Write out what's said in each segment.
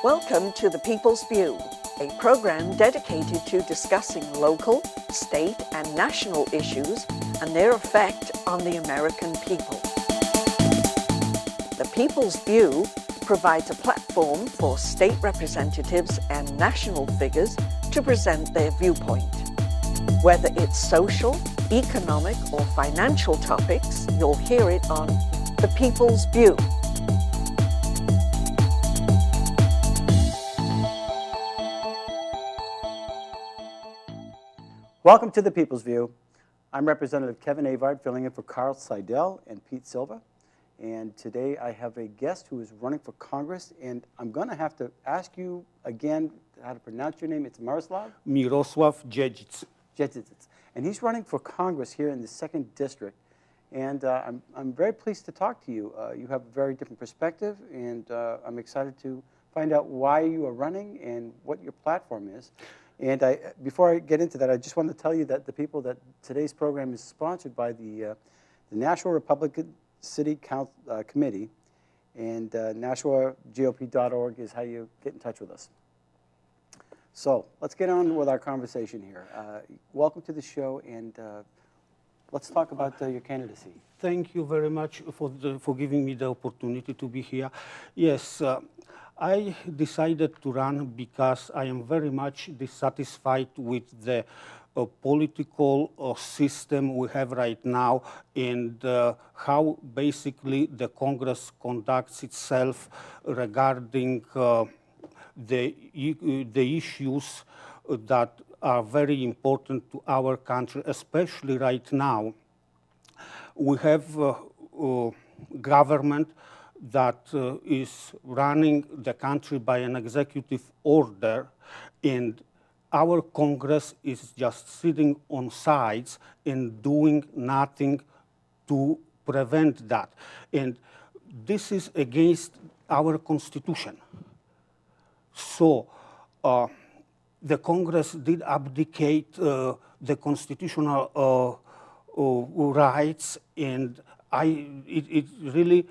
Welcome to The People's View, a program dedicated to discussing local, state, and national issues and their effect on the American people. The People's View provides a platform for state representatives and national figures to present their viewpoint. Whether it's social, economic, or financial topics, you'll hear it on The People's View. Welcome to The People's View. I'm Representative Kevin Avard, filling in for Carl Seidel and Pete Silva. And today I have a guest who is running for Congress, and I'm going to have to ask you again how to pronounce your name. It's Miroslav? Miroslaw Dziedzic. Dziedzic. And he's running for Congress here in the 2nd District. And I'm very pleased to talk to you. You have a very different perspective, and I'm excited to find out why you are running and what your platform is. And before I get into that, I just want to tell you that today's program is sponsored by the National Republican City Committee, and nationalgop.org is how you get in touch with us. So let's get on with our conversation here. Welcome to the show, and let's talk about your candidacy. Thank you very much for giving me the opportunity to be here. Yes, I decided to run because I am very much dissatisfied with the political system we have right now, and how basically the Congress conducts itself regarding the issues that are very important to our country, especially right now. We have government that is running the country by an executive order, and our Congress is just sitting on sides and doing nothing to prevent that. And this is against our Constitution. So the Congress did abdicate the constitutional rights, and it really,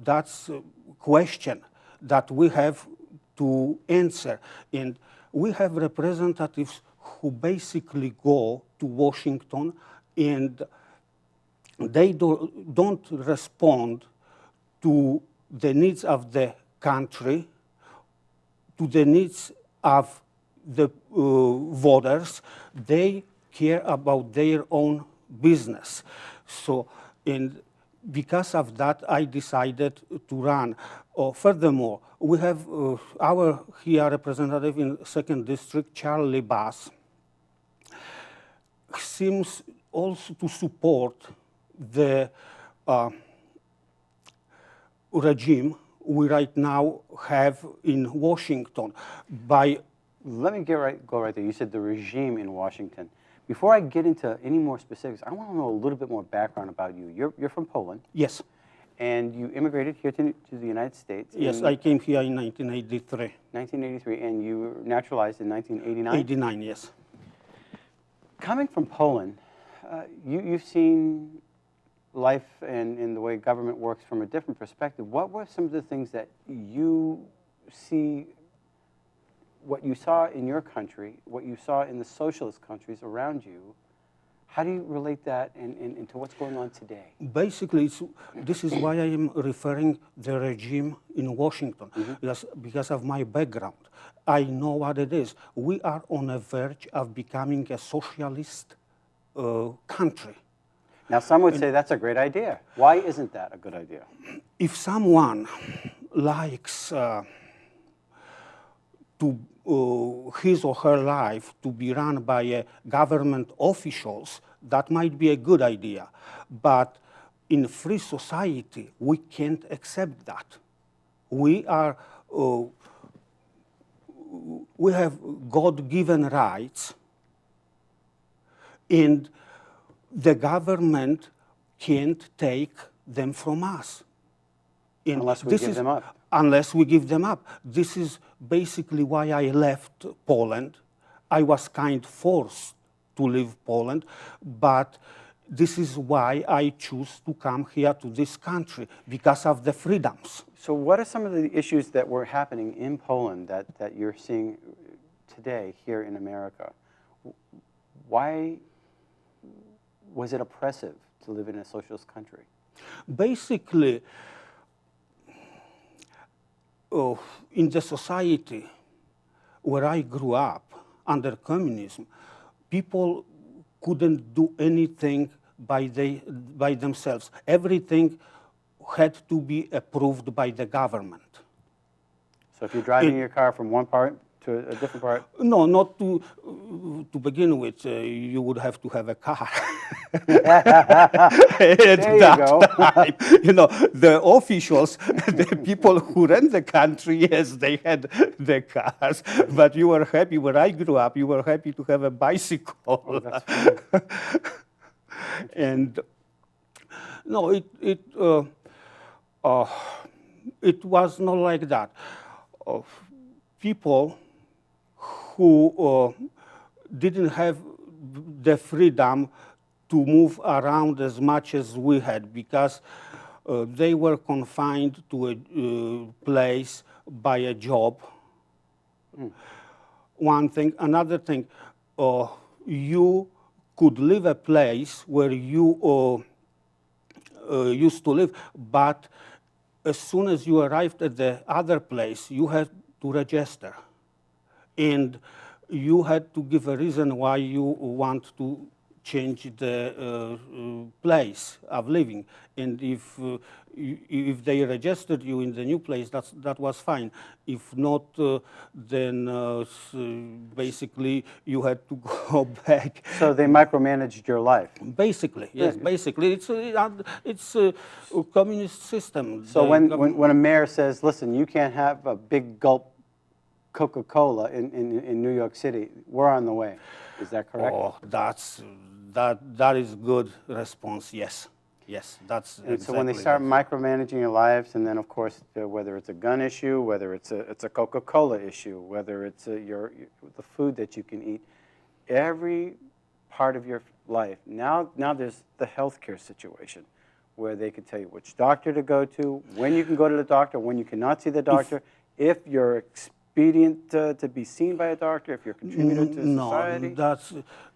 that's a question that we have to answer. And we have representatives who basically go to Washington, and they don't respond to the needs of the country, to the needs of the voters. They care about their own business. So, and because of that, I decided to run. Furthermore, we have our here representative in 2nd District, Charlie Bass, seems also to support the regime we right now have in Washington. Let me go right there. You said the regime in Washington. Before I get into any more specifics, I want to know a little bit more background about you. You're from Poland. Yes. And you immigrated here to the United States. Yes, I came here in 1983. 1983, and you were naturalized in 1989? 89, yes. Coming from Poland, you've seen life and the way government works from a different perspective. What were some of the things that you see, what you saw in your country, what you saw in the socialist countries around you? How do you relate that into what's going on today? Basically, this is why I am referring the regime in Washington, because of my background. I know what it is. We are on the verge of becoming a socialist country. Now, some would say that's a great idea. Why isn't that a good idea? If someone likes his or her life to be run by government officials, that might be a good idea. But in free society, we can't accept that. We have God-given rights, and the government can't take them from us. Unless we give them up. Unless we give them up. This is basically why I left Poland. I was kind of forced to leave Poland, but this is why I choose to come here to this country, because of the freedoms. So what are some of the issues that were happening in Poland that you're seeing today here in America? Why was it oppressive to live in a socialist country? Basically, in the society where I grew up under communism, people couldn't do anything by themselves. Everything had to be approved by the government. So if you're driving your car from one part to a different part? No, not to begin with. You would have to have a car. There you go. Time, you know, the officials, the people who ran the country, yes, they had the cars. But you were happy, where I grew up, you were happy to have a bicycle. Oh, that's funny. And no, it was not like that. People who didn't have the freedom to move around as much as we had, because they were confined to a place by a job. One thing. Another thing, you could leave a place where you used to live, but as soon as you arrived at the other place, you had to register. And you had to give a reason why you want to change the place of living. And if they registered you in the new place, that was fine. If not, then basically you had to go back. So they micromanaged your life? Basically, yes. Yeah. Basically, it's a communist system. So when a mayor says, listen, you can't have a big gulp Coca-Cola in New York City, we're on the way. Is that correct? Oh, that is good response. Yes, yes, that's and exactly. So when they start micromanaging your lives, and then of course whether it's a gun issue, whether it's a Coca-Cola issue, whether it's the food that you can eat, every part of your life. Now there's the healthcare situation, where they can tell you which doctor to go to, when you can go to the doctor, when you cannot see the doctor, if you're expedient to be seen by a doctor, if you're contributing to society? No,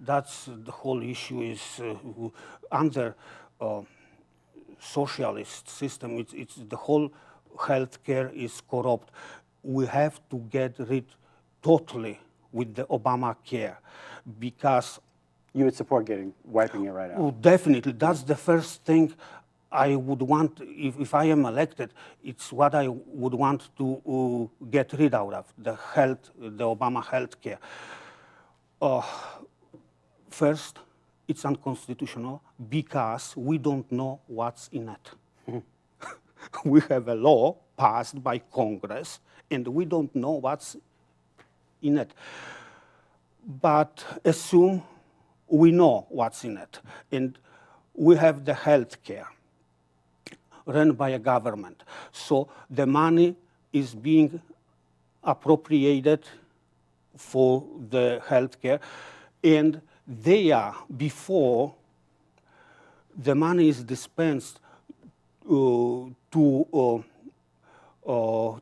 that's the whole issue is under socialist system. It's the whole healthcare is corrupt. We have to get rid totally with the Obamacare, because you would support wiping it right out. Oh, definitely, that's the first thing I would want, if I am elected, it's what I would want to get rid out of, the Obama health care. First, it's unconstitutional because we don't know what's in it. We have a law passed by Congress, and we don't know what's in it. But assume we know what's in it, and we have the health care run by a government. So the money is being appropriated for the healthcare, and before the money is dispensed to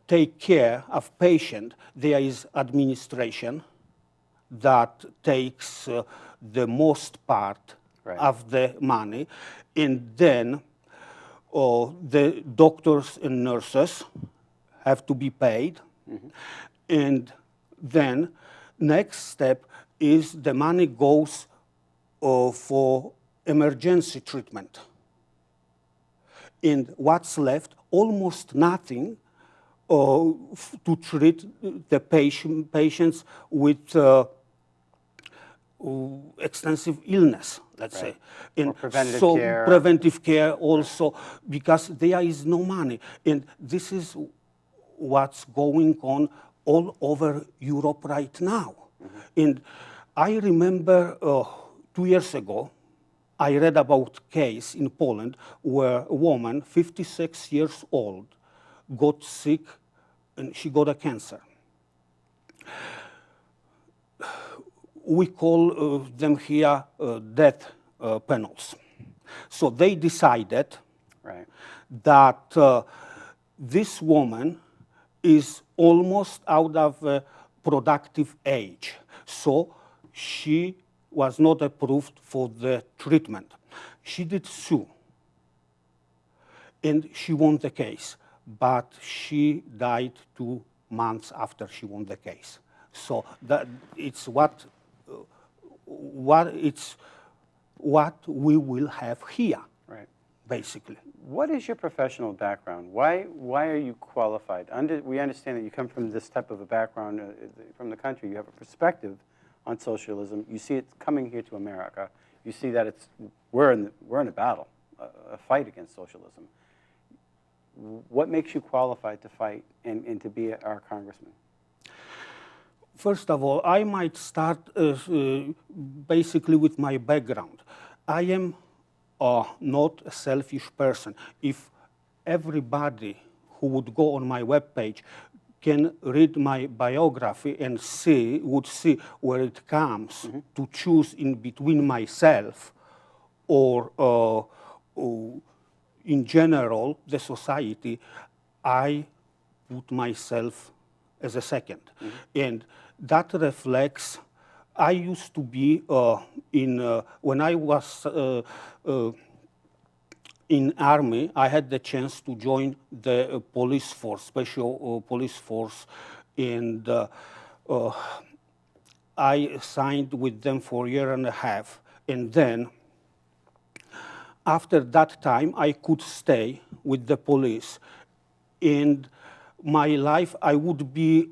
take care of patient, there is administration that takes the most part of the money, and then the doctors and nurses have to be paid. Mm-hmm. And then next step is the money goes for emergency treatment. And what's left, almost nothing to treat the patients with extensive illness, let's say. And preventive care also, because there is no money. And this is what's going on all over Europe right now. Mm-hmm. And I remember 2 years ago, I read about a case in Poland where a woman, 56 years old, got sick and she got a cancer. We call them here death panels. So they decided that this woman is almost out of productive age, so she was not approved for the treatment. She did sue, and she won the case, but she died 2 months after she won the case. So that it's what we will have here, Right. basically. What is your professional background? Why are you qualified? We understand that you come from this type of a background from the country. You have a perspective on socialism. You see it coming here to America. You see that we're in a battle, a fight against socialism. What makes you qualified to fight and to be our congressman? First of all, I might start basically with my background. I am not a selfish person. If everybody who would go on my webpage can read my biography and would see where it comes to choose in between myself or in general the society, I put myself as a second. And that reflects, I used to be when I was in army, I had the chance to join the police force, special police force, and I signed with them for a year and a half. And then, after that time, I could stay with the police. And my life, I would be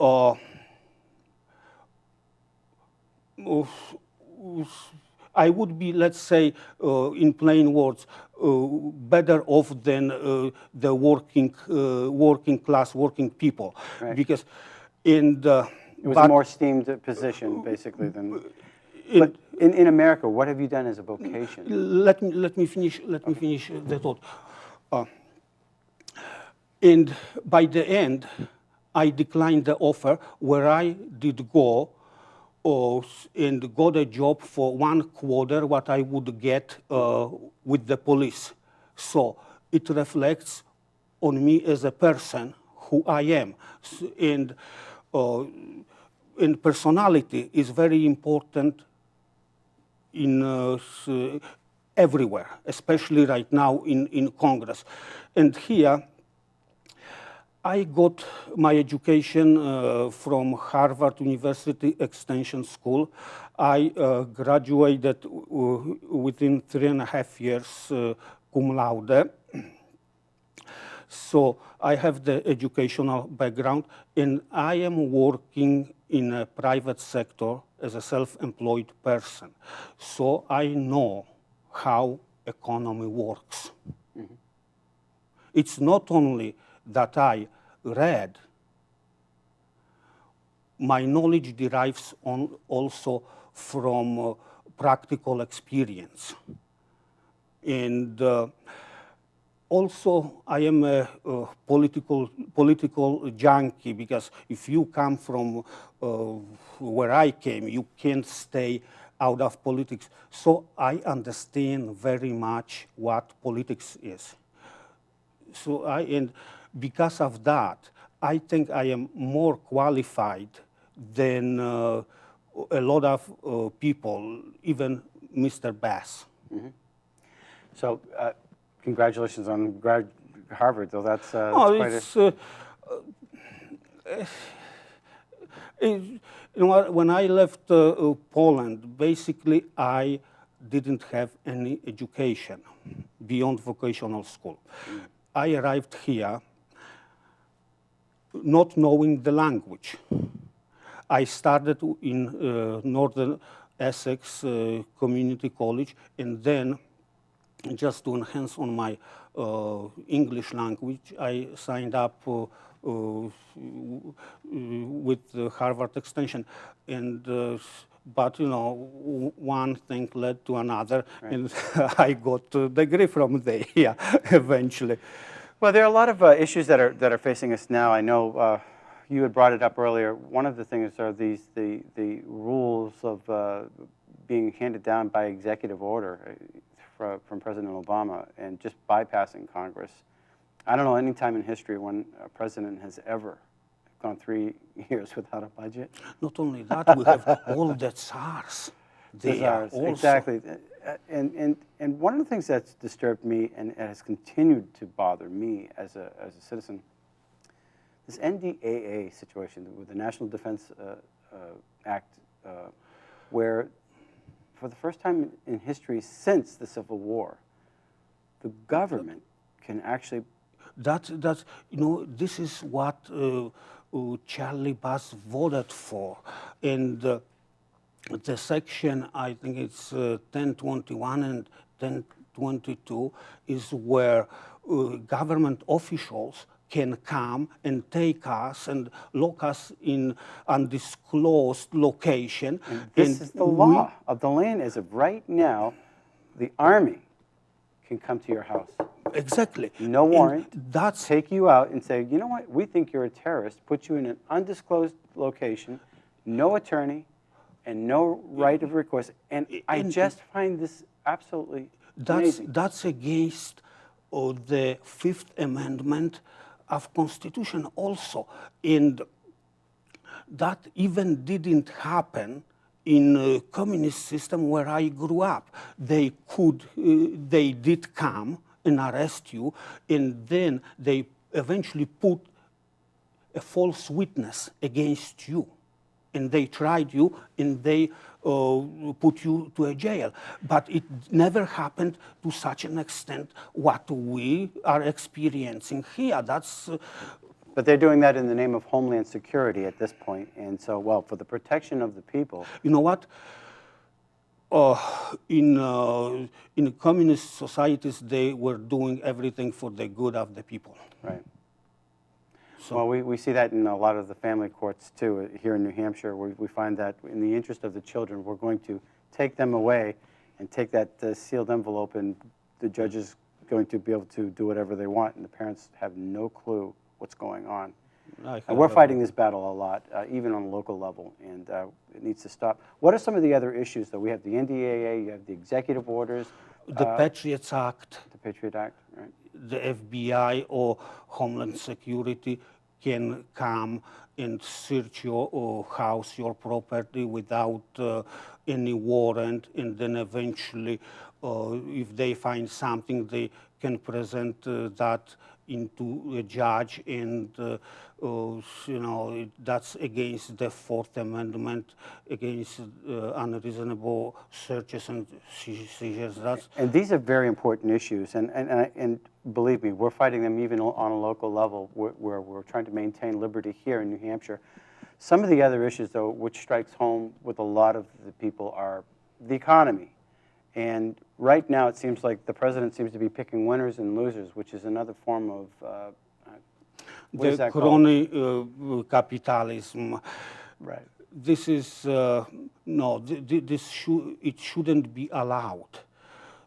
let's say, in plain words, better off than the working class, working people, Right. Because it was a more esteemed position, basically, than. But in America, what have you done as a vocation? Let me finish the thought. And by the end, I declined the offer where I did go and got a job for 1/4 what I would get with the police. So it reflects on me as a person who I am. And personality is very important in everywhere, especially right now in Congress. And here, I got my education from Harvard University Extension School. I graduated within 3.5 years cum laude. So I have the educational background, and I am working in a private sector as a self-employed person. So I know how economy works. It's not only that I read, my knowledge derives also from practical experience. And also, I am a political junkie, because if you come from where I came, you can't stay out of politics. So I understand very much what politics is. So and because of that, I think I am more qualified than a lot of people, even Mr. Bass. So, congratulations on Harvard, though. That's quite when I left Poland, basically I didn't have any education beyond vocational school. I arrived here not knowing the language. I started in Northern Essex Community College, and then, just to enhance on my English language, I signed up with the Harvard Extension. And but one thing led to another, right. And I got a degree from there. Yeah, eventually. Well, there are a lot of issues that are facing us now. I know you had brought it up earlier. One of the things are the rules of being handed down by executive order from President Obama and just bypassing Congress. I don't know any time in history when a president has ever gone 3 years without a budget. Not only that, we have all the tsars there also. Exactly. And one of the things that's disturbed me and has continued to bother me as a citizen, this NDAA situation with the National Defense Act, where for the first time in history since the Civil War, the government can actually... This is what Charlie Bass voted for. And the section, I think it's 1021 and 1022, is where government officials can come and take us and lock us in undisclosed location. And this is the law of the land as of right now. The Army can come to your house. Exactly. No warrant. That's take you out and say, you know what, we think you're a terrorist, put you in an undisclosed location, no attorney, and no right of recourse. And I just find this absolutely amazing. That's against the Fifth Amendment of Constitution also. And that even didn't happen in a communist system where I grew up. They did come and arrest you, and then they eventually put a false witness against you. And they tried you, and they put you to a jail. But it never happened to such an extent what we are experiencing here. That's... But they're doing that in the name of Homeland Security at this point. And so, well, for the protection of the people... You know what? In communist societies, they were doing everything for the good of the people. Right. So, well, we see that in a lot of the family courts, too, here in New Hampshire, where we find that in the interest of the children, we're going to take them away and take that sealed envelope, and the judge is going to be able to do whatever they want, and the parents have no clue what's going on. And we're fighting this battle a lot, even on a local level, and it needs to stop. What are some of the other issues, though? We have the NDAA, you have the executive orders. The Patriots Act. The Patriot Act, right. The FBI or Homeland Security can come and search your house, your property without any warrant, and then eventually, if they find something, they can present that into a judge, and that's against the Fourth Amendment, against unreasonable searches and seizures. And these are very important issues, and believe me, we're fighting them even on a local level, where we're trying to maintain liberty here in New Hampshire. Some of the other issues, though, which strikes home with a lot of the people, are the economy. And right now, it seems like the president seems to be picking winners and losers, which is another form of the crony capitalism. Right. This is no. It shouldn't be allowed.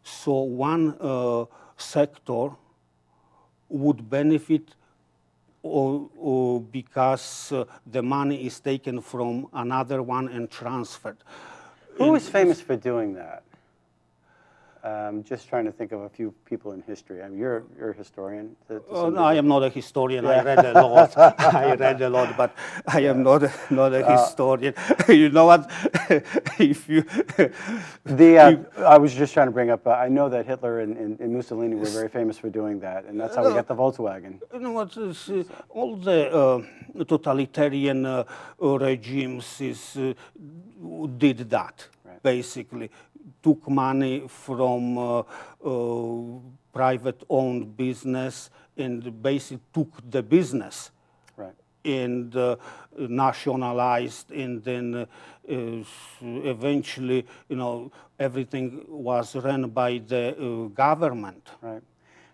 So one sector would benefit, or because the money is taken from another one and transferred. Who is famous for doing that? Just trying to think of a few people in history. I mean, you're a historian. No, I am not a historian. Yeah. I read a lot. I read a lot, but I am not a historian. You know what? If you I was just trying to bring up. I know that Hitler and Mussolini were very famous for doing that, and that's how we got the Volkswagen. You know what? All the totalitarian regimes did that, right. Basically. Took money from private-owned business and basically took the business, right. And nationalized, and then eventually, everything was run by the government. Right.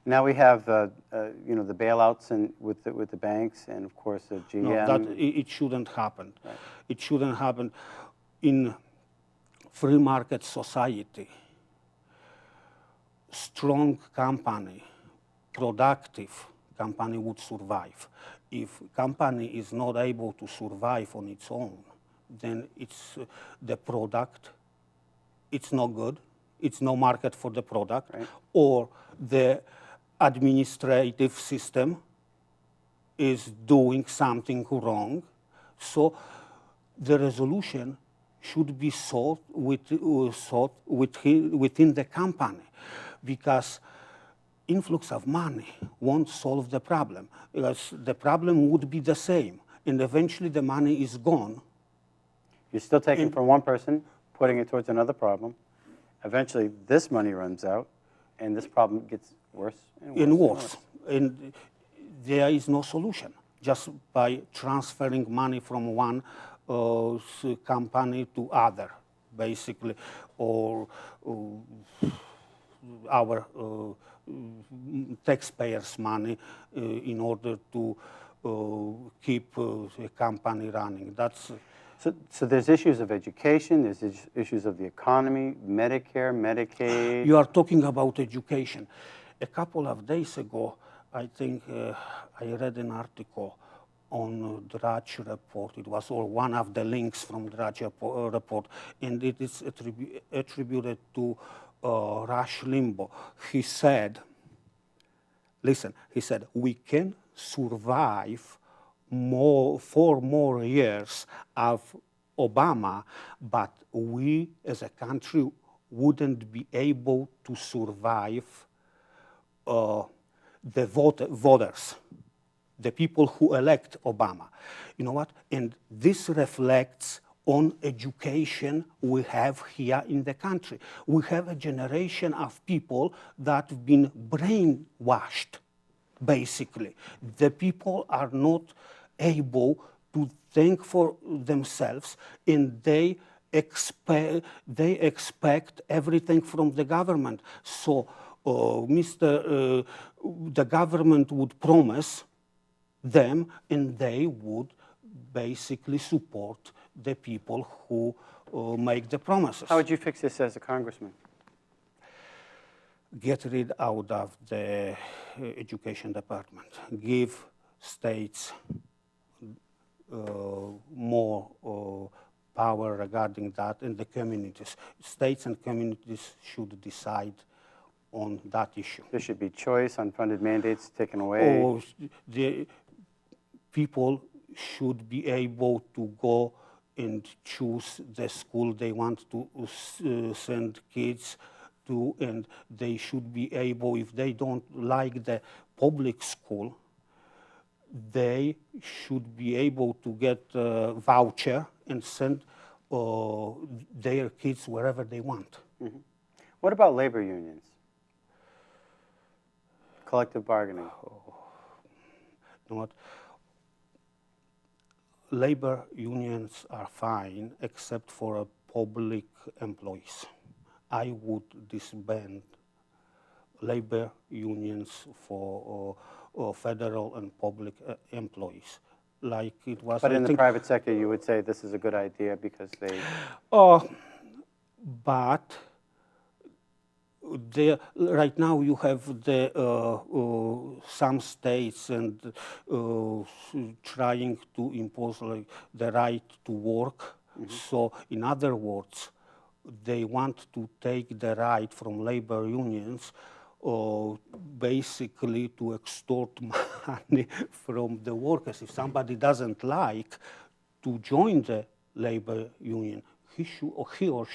Now we have, the bailouts and with the banks, and of course the GM. No, it shouldn't happen. Right. It shouldn't happen in free market society. Strong company, productive company would survive. If company is not able to survive on its own, then it's the product, it's no good, it's no market for the product, right. Or the administrative system is doing something wrong. So the resolution should be sought within the company, because influx of money won't solve the problem, because the problem would be the same, and eventually the money is gone. You're still taking from one person, putting it towards another problem. Eventually, this money runs out, and this problem gets worse and worse. And worse. And there is no solution just by transferring money from one company to other, basically, or our taxpayers' money in order to keep a company running. That's So there's issues of education, there's issues of the economy, Medicare, Medicaid. You are talking about education. A couple of days ago, I think I read an article on Drudge report. It was one of the links from Drudge report, and it is attributed to Rush Limbaugh. He said, listen, he said, we can survive 4 more years of Obama, but we as a country wouldn't be able to survive the voters, the people who elect Obama. You know what? And this reflects on education we have here in the country. We have a generation of people that have been brainwashed, basically. The people are not able to think for themselves, and they expect everything from the government. So the government would promise them, and they would basically support the people who make the promises. How would you fix this as a congressman? Get rid out of the education department. Give states more power regarding that, and the communities. States and communities should decide on that issue. There should be choice, unfunded mandates taken away. Or the people should be able to go and choose the school they want to send kids to, and they should be able, if they don't like the public school, they should be able to get a voucher and send their kids wherever they want. Mm-hmm. What about labor unions? Collective bargaining. You know what? Labor unions are fine, except for public employees. I would disband labor unions for federal and public employees, like it was. But in the private sector, you would say this is a good idea because they. But right now you have some states and trying to impose like the right to work. Mm-hmm. So in other words, they want to take the right from labor unions basically to extort money from the workers. If somebody doesn't like to join the labor union, he or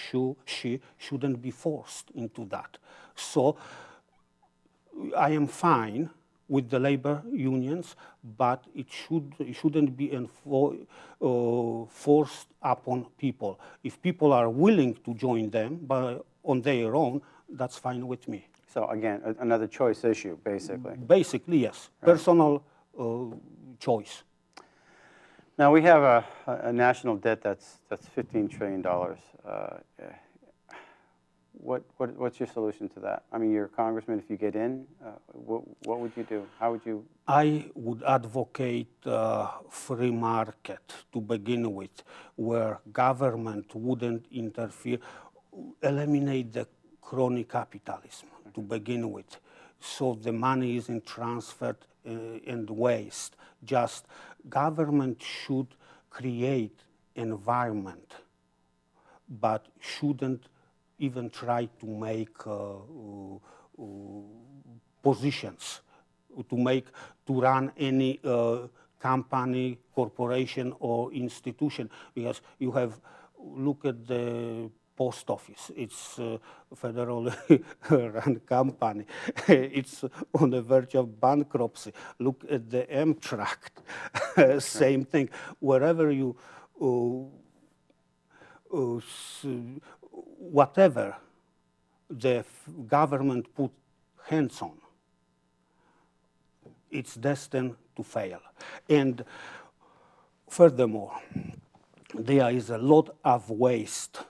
she shouldn't be forced into that. So I am fine with the labor unions, but it shouldn't be forced upon people. If people are willing to join them on their own, that's fine with me. So again, another choice issue, basically. Basically, yes. Right. Personal choice. Now we have a national debt that's $15 trillion. What's your solution to that? I mean, you're a congressman. If you get in, what would you do? How would you? I would advocate free market to begin with, where government wouldn't interfere, eliminate the crony capitalism to begin with, so the money isn't transferred and waste. Just government should create environment, but shouldn't even try to make positions to run any company, corporation, or institution, because you have, look at the post office. It's a federally run company. It's on the verge of bankruptcy. Look at the Amtrak, same thing. Wherever you, whatever the government put hands on, it's destined to fail. And furthermore, there is a lot of waste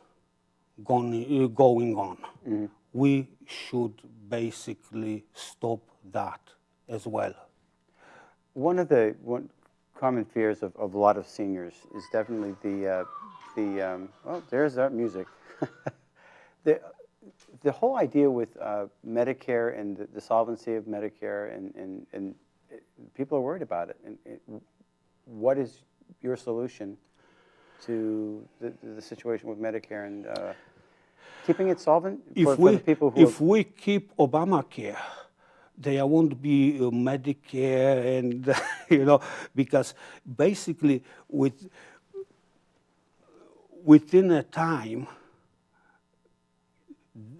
going on. Mm-hmm. We should basically stop that as well. One of the common fears of a lot of seniors is definitely well, there's that music. The whole idea with Medicare and the solvency of Medicare, and people are worried about it. And what is your solution to the situation with Medicare and keeping it solvent for the people who... If we keep Obamacare, there won't be Medicare, and because basically within a time,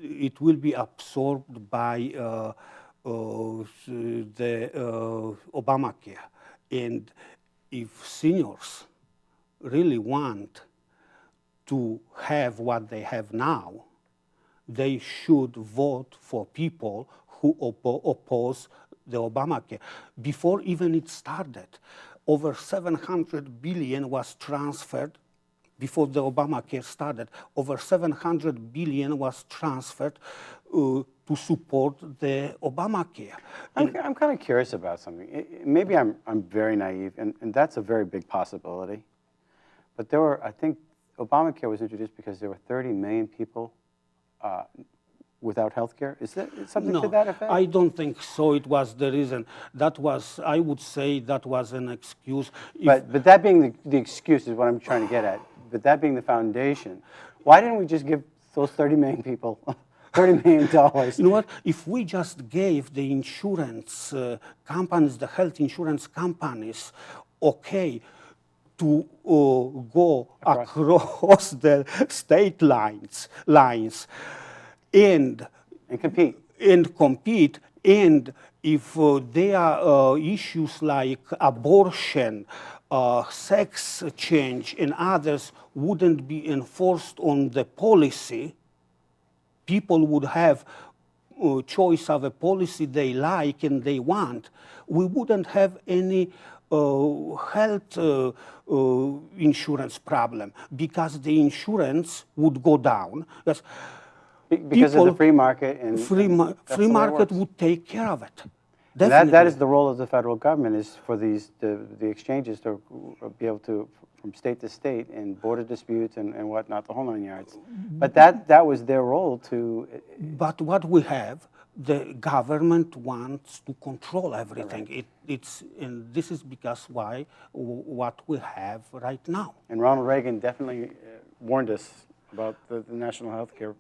it will be absorbed by the Obamacare. And if seniors really want to have what they have now, they should vote for people who oppose the Obamacare. Before even it started, over 700 billion was transferred. Before the Obamacare started, over 700 billion was transferred to support the Obamacare. I'm kind of curious about something. Maybe I'm very naive, and that's a very big possibility. But there were, I think, Obamacare was introduced because there were 30 million people without health care. Is that something to that effect? No, I don't think so. It was the reason. That was, I would say, that was an excuse. But that being the excuse is what I'm trying to get at. But that being the foundation, why didn't we just give those 30 million people $30 million? You know what? If we just gave the insurance companies, the health insurance companies, okay, to go across the state lines and compete, and if there are issues like abortion, sex change, and others wouldn't be enforced on the policy, people would have choice of a policy they like and they want, we wouldn't have any health insurance problem, because the insurance would go down. Because of the free market, and free market would take care of it. That is the role of the federal government, is for the exchanges to be able to, from state to state, and border disputes and whatnot, the whole 9 yards. But that was their role to... But what we have, the government wants to control everything. Right. And this is because what we have right now. And Ronald Reagan definitely warned us about the national health care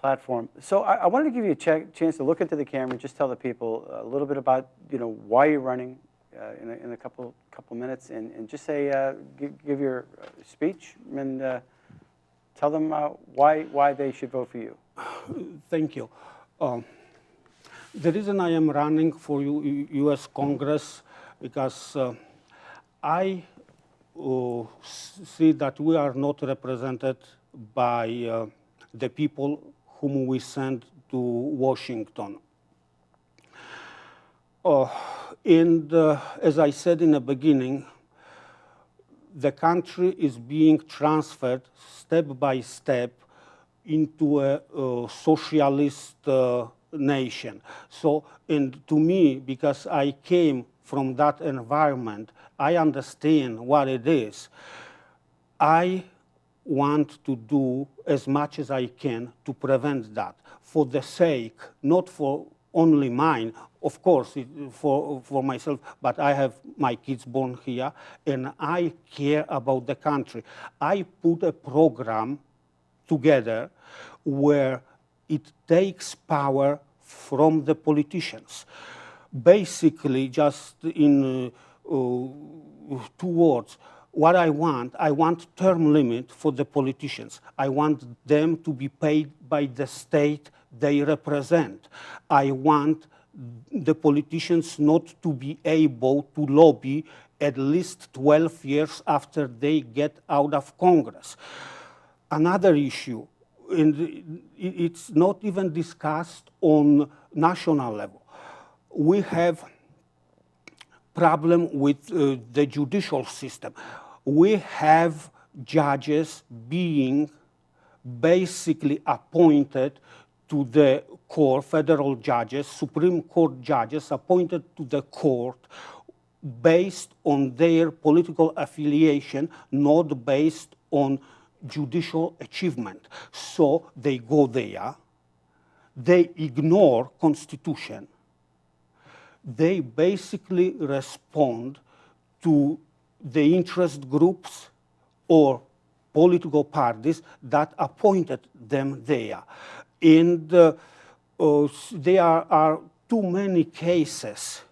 platform. So I wanted to give you a chance to look into the camera and just tell the people a little bit about why you're running in a couple minutes, and just say give your speech and tell them why they should vote for you. Thank you. The reason I am running for U.S. Congress, because I see that we are not represented by the people whom we send to Washington. And as I said in the beginning, the country is being transferred step by step into a socialist nation. So, and to me, because I came from that environment, I understand what it is. I want to do as much as I can to prevent that, for the sake, not for only mine, of course, for myself, but I have my kids born here, and I care about the country. I put a program together where it takes power from the politicians. Basically, just in 2 words, what I want term limit for the politicians. I want them to be paid by the state they represent. I want the politicians not to be able to lobby at least 12 years after they get out of Congress. Another issue, and it's not even discussed on national level. We have problem with the judicial system. We have judges being basically appointed to the court, federal judges, Supreme Court judges appointed to the court based on their political affiliation, not based on judicial achievement. So they go there, they ignore Constitution, they basically respond to the interest groups or political parties that appointed them there. And there are too many cases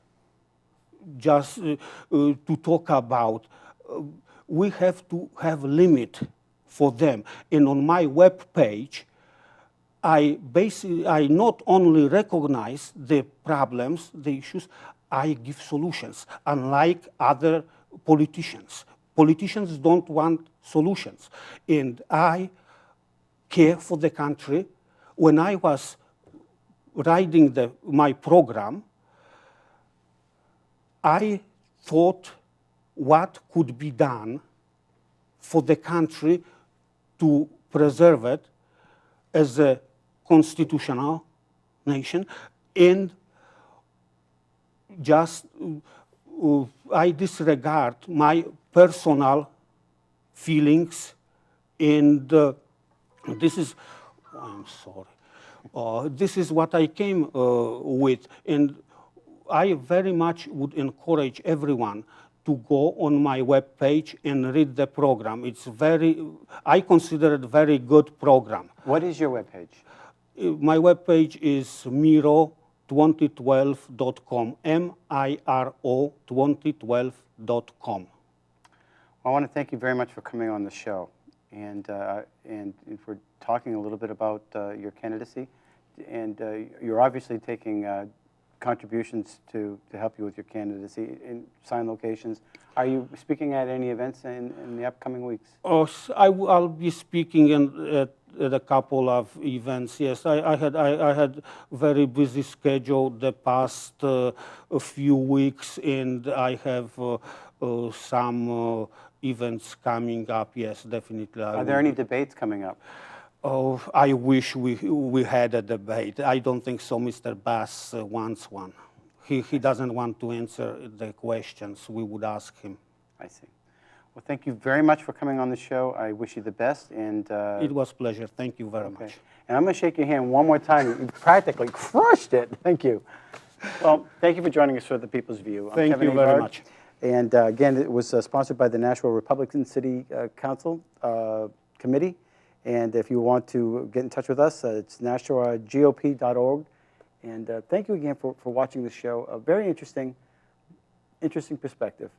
just to talk about. We have to have a limit for them. And on my web page, I not only recognize the problems, the issues, I give solutions, unlike other politicians. Politicians don't want solutions. And I care for the country. When I was writing my program, I thought what could be done for the country to preserve it as a constitutional nation, and just I disregard my personal feelings, and this is, I'm sorry, this is what I came with, and I very much would encourage everyone to go on my webpage and read the program. It's I consider it a very good program. What is your webpage? My webpage is miro2012.com, MIRO 2012.com. I want to thank you very much for coming on the show and for talking a little bit about your candidacy. And you're obviously taking contributions to help you with your candidacy in signed locations. Are you speaking at any events in the upcoming weeks? Oh, I'll be speaking at a couple of events. Yes, I had very busy schedule the past a few weeks, and I have some events coming up. Yes, definitely. Are there any debates coming up? Oh, I wish we had a debate. I don't think so. Mr. Bass wants one. He doesn't want to answer the questions we would ask him. I see. Well, thank you very much for coming on the show. I wish you the best. And it was a pleasure. Thank you very much. And I'm going to shake your hand one more time. You practically crushed it. Thank you. Well, thank you for joining us for The People's View. Thank you very much. And again, it was sponsored by the Nashville Republican City Council Committee. And if you want to get in touch with us, it's nashvillegop.org. And thank you again for watching the show. A very interesting perspective.